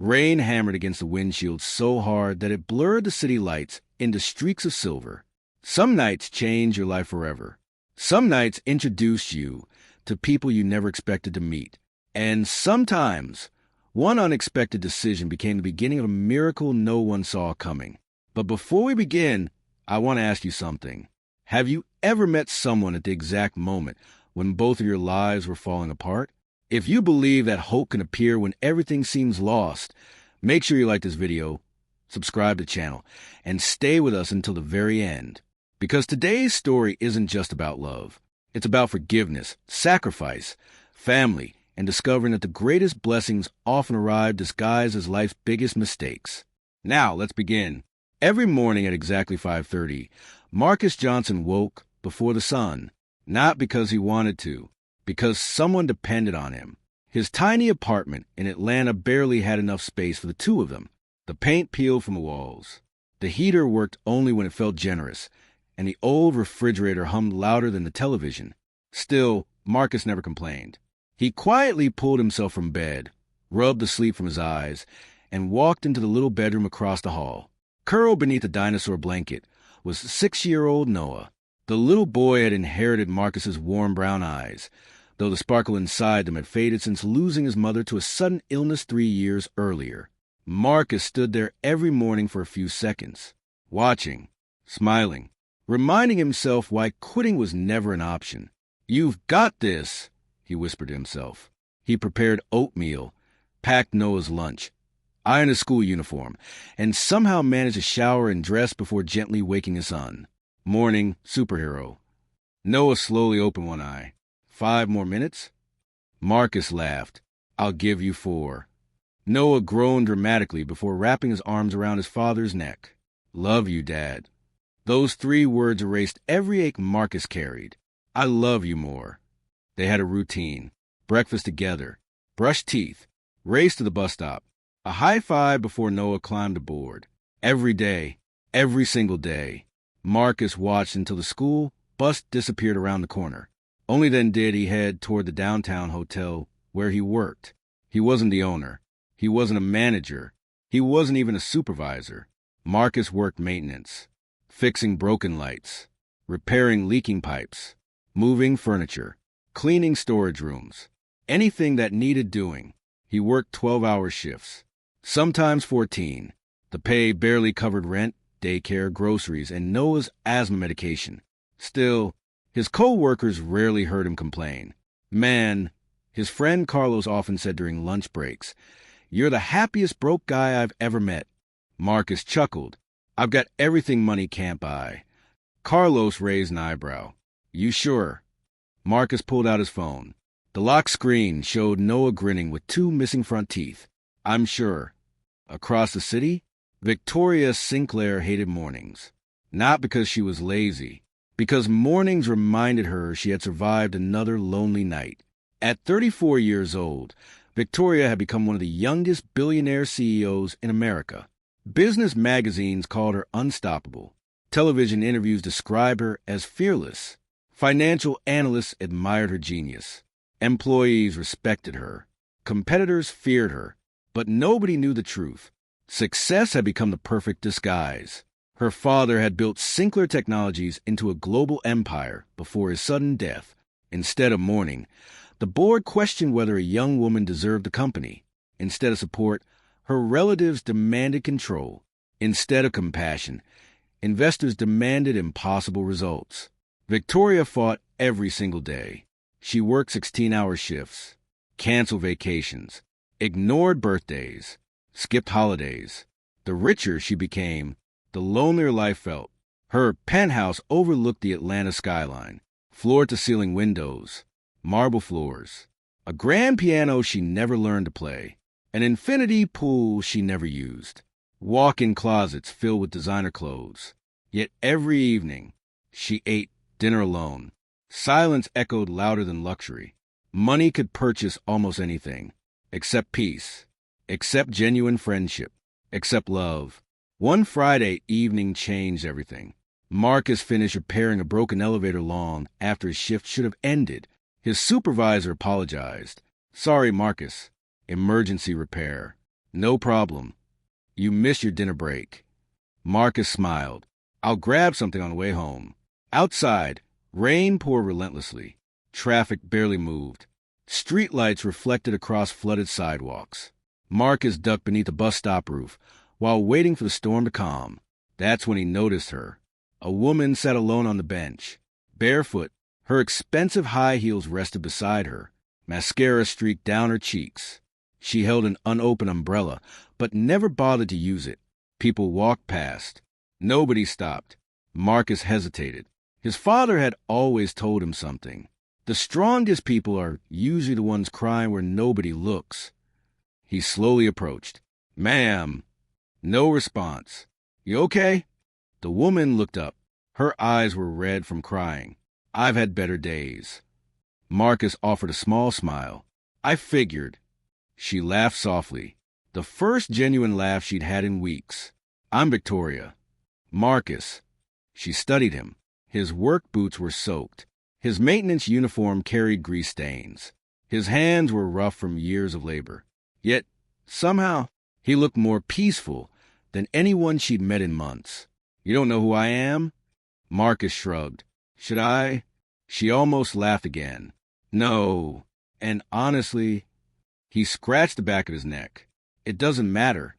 Rain hammered against the windshield so hard that it blurred the city lights into streaks of silver. Some nights change your life forever. Some nights introduce you to people you never expected to meet. And sometimes, one unexpected decision became the beginning of a miracle no one saw coming. But before we begin, I want to ask you something. Have you ever met someone at the exact moment when both of your lives were falling apart? If you believe that hope can appear when everything seems lost, make sure you like this video, subscribe to the channel, and stay with us until the very end. Because today's story isn't just about love. It's about forgiveness, sacrifice, family, and discovering that the greatest blessings often arrive disguised as life's biggest mistakes. Now, let's begin. Every morning at exactly 5:30, Marcus Johnson woke before the sun, not because he wanted to, because someone depended on him. His tiny apartment in Atlanta barely had enough space for the two of them. The paint peeled from the walls. The heater worked only when it felt generous, and the old refrigerator hummed louder than the television. Still, Marcus never complained. He quietly pulled himself from bed, rubbed the sleep from his eyes, and walked into the little bedroom across the hall. Curled beneath a dinosaur blanket was 6-year-old Noah. The little boy had inherited Marcus's warm brown eyes, though the sparkle inside them had faded since losing his mother to a sudden illness 3 years earlier. Marcus stood there every morning for a few seconds, watching, smiling, reminding himself why quitting was never an option. "You've got this," he whispered to himself. He prepared oatmeal, packed Noah's lunch, ironed his school uniform, and somehow managed to shower and dress before gently waking his son. Morning superhero. Noah slowly opened one eye. 5 more minutes? Marcus laughed. "I'll give you 4. Noah groaned dramatically before wrapping his arms around his father's neck. "Love you, Dad." Those 3 words erased every ache Marcus carried. "I love you more." They had a routine. Breakfast together. Brushed teeth. Race to the bus stop. A high five before Noah climbed aboard. Every day. Every single day. Marcus watched until the school bus disappeared around the corner. Only then did he head toward the downtown hotel where he worked. He wasn't the owner. He wasn't a manager. He wasn't even a supervisor. Marcus worked maintenance, fixing broken lights, repairing leaking pipes, moving furniture, cleaning storage rooms, anything that needed doing. He worked 12-hour shifts, sometimes 14. The pay barely covered rent, daycare, groceries, and Noah's asthma medication. Still, his co-workers rarely heard him complain. "Man," his friend Carlos often said during lunch breaks, "you're the happiest broke guy I've ever met." Marcus chuckled. "I've got everything money can't buy." Carlos raised an eyebrow. "You sure?" Marcus pulled out his phone. The lock screen showed Noah grinning with 2 missing front teeth. "I'm sure." Across the city, Victoria Sinclair hated mornings. Not because she was lazy, because mornings reminded her she had survived another lonely night. At 34 years old, Victoria had become one of the youngest billionaire CEOs in America. Business magazines called her unstoppable. Television interviews described her as fearless. Financial analysts admired her genius. Employees respected her. Competitors feared her. But nobody knew the truth. Success had become the perfect disguise. Her father had built Sinclair Technologies into a global empire before his sudden death. Instead of mourning, the board questioned whether a young woman deserved the company. Instead of support, her relatives demanded control. Instead of compassion, investors demanded impossible results. Victoria fought every single day. She worked 16-hour shifts, canceled vacations, ignored birthdays, skipped holidays. The richer she became, the lonelier life felt. Her penthouse overlooked the Atlanta skyline, floor-to-ceiling windows, marble floors, a grand piano she never learned to play, an infinity pool she never used, walk-in closets filled with designer clothes. Yet every evening, she ate dinner alone. Silence echoed louder than luxury. Money could purchase almost anything, except peace, except genuine friendship, except love. One Friday evening changed everything. Marcus finished repairing a broken elevator long after his shift should have ended. His supervisor apologized. "Sorry, Marcus. Emergency repair." No problem. You missed your dinner break. Marcus smiled. I'll grab something on the way home. Outside, rain poured relentlessly. Traffic barely moved. Streetlights reflected across flooded sidewalks. Marcus ducked beneath a bus stop roof while waiting for the storm to calm. That's when he noticed her. A woman sat alone on the bench. Barefoot, her expensive high heels rested beside her. Mascara streaked down her cheeks. She held an unopened umbrella, but never bothered to use it. People walked past. Nobody stopped. Marcus hesitated. His father had always told him something. The strongest people are usually the ones crying where nobody looks. He slowly approached. Ma'am. No response. You okay? The woman looked up. Her eyes were red from crying. I've had better days. Marcus offered a small smile. I figured. She laughed softly. The first genuine laugh she'd had in weeks. I'm Victoria. Marcus. She studied him. His work boots were soaked. His maintenance uniform carried grease stains. His hands were rough from years of labor. Yet, somehow, he looked more peaceful than anyone she'd met in months. You don't know who I am? Marcus shrugged. Should I? She almost laughed again. No. And honestly, he scratched the back of his neck. It doesn't matter.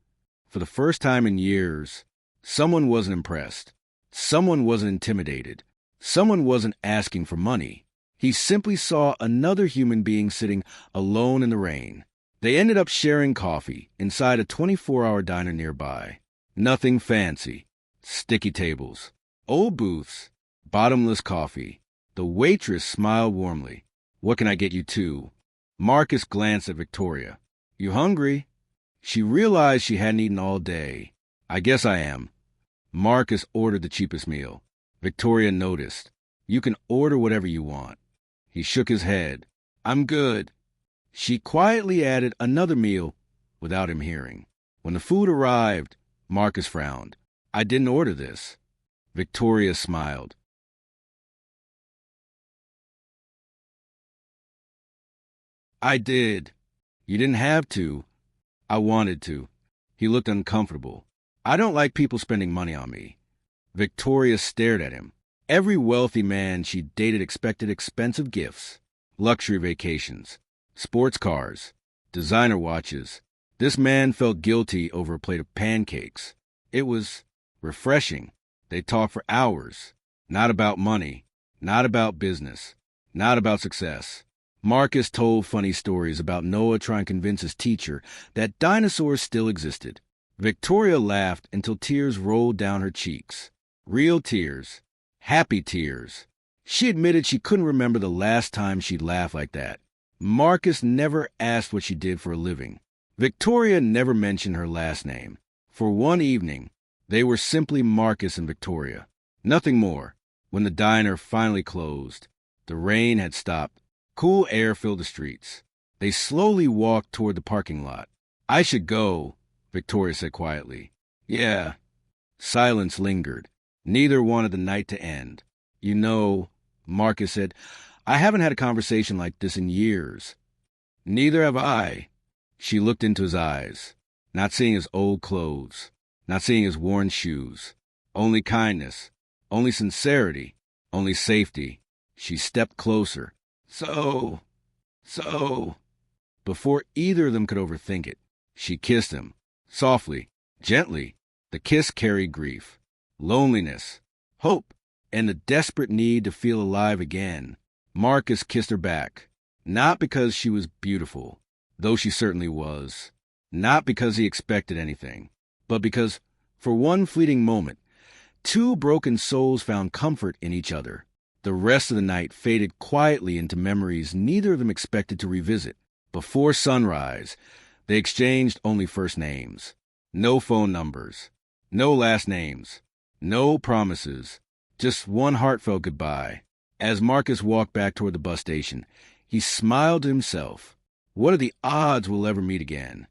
For the first time in years, someone wasn't impressed. Someone wasn't intimidated. Someone wasn't asking for money. He simply saw another human being sitting alone in the rain. They ended up sharing coffee inside a 24-hour diner nearby. Nothing fancy. Sticky tables. Old booths. Bottomless coffee. The waitress smiled warmly. What can I get you too? Marcus glanced at Victoria. You hungry? She realized she hadn't eaten all day. I guess I am. Marcus ordered the cheapest meal. Victoria noticed. You can order whatever you want. He shook his head. I'm good. She quietly added another meal without him hearing. When the food arrived, Marcus frowned. I didn't order this. Victoria smiled. I did. You didn't have to. I wanted to. He looked uncomfortable. I don't like people spending money on me. Victoria stared at him. Every wealthy man she dated expected expensive gifts, luxury vacations, sports cars, designer watches. This man felt guilty over a plate of pancakes. It was refreshing. They talked for hours. Not about money. Not about business. Not about success. Marcus told funny stories about Noah trying to convince his teacher that dinosaurs still existed. Victoria laughed until tears rolled down her cheeks. Real tears. Happy tears. She admitted she couldn't remember the last time she'd laughed like that. Marcus never asked what she did for a living. Victoria never mentioned her last name. For one evening, they were simply Marcus and Victoria. Nothing more. When the diner finally closed, the rain had stopped. Cool air filled the streets. They slowly walked toward the parking lot. I should go, Victoria said quietly. Yeah. Silence lingered. Neither wanted the night to end. You know, Marcus said, I haven't had a conversation like this in years. Neither have I. She looked into his eyes, not seeing his old clothes, not seeing his worn shoes. Only kindness, only sincerity, only safety. She stepped closer. So. Before either of them could overthink it, she kissed him. Softly, gently. The kiss carried grief, loneliness, hope, and the desperate need to feel alive again. Marcus kissed her back, not because she was beautiful, though she certainly was, not because he expected anything, but because, for one fleeting moment, two broken souls found comfort in each other. The rest of the night faded quietly into memories neither of them expected to revisit. Before sunrise, they exchanged only first names. No phone numbers. No last names. No promises. Just one heartfelt goodbye. As Marcus walked back toward the bus station, he smiled to himself. What are the odds we'll ever meet again?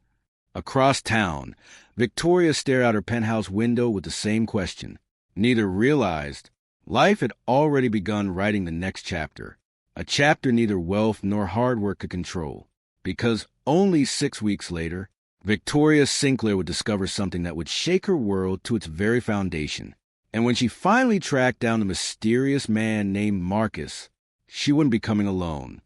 Across town, Victoria stared out her penthouse window with the same question. Neither realized life had already begun writing the next chapter, a chapter neither wealth nor hard work could control, because only 6 weeks later, Victoria Sinclair would discover something that would shake her world to its very foundation. And when she finally tracked down the mysterious man named Marcus, she wouldn't be coming alone.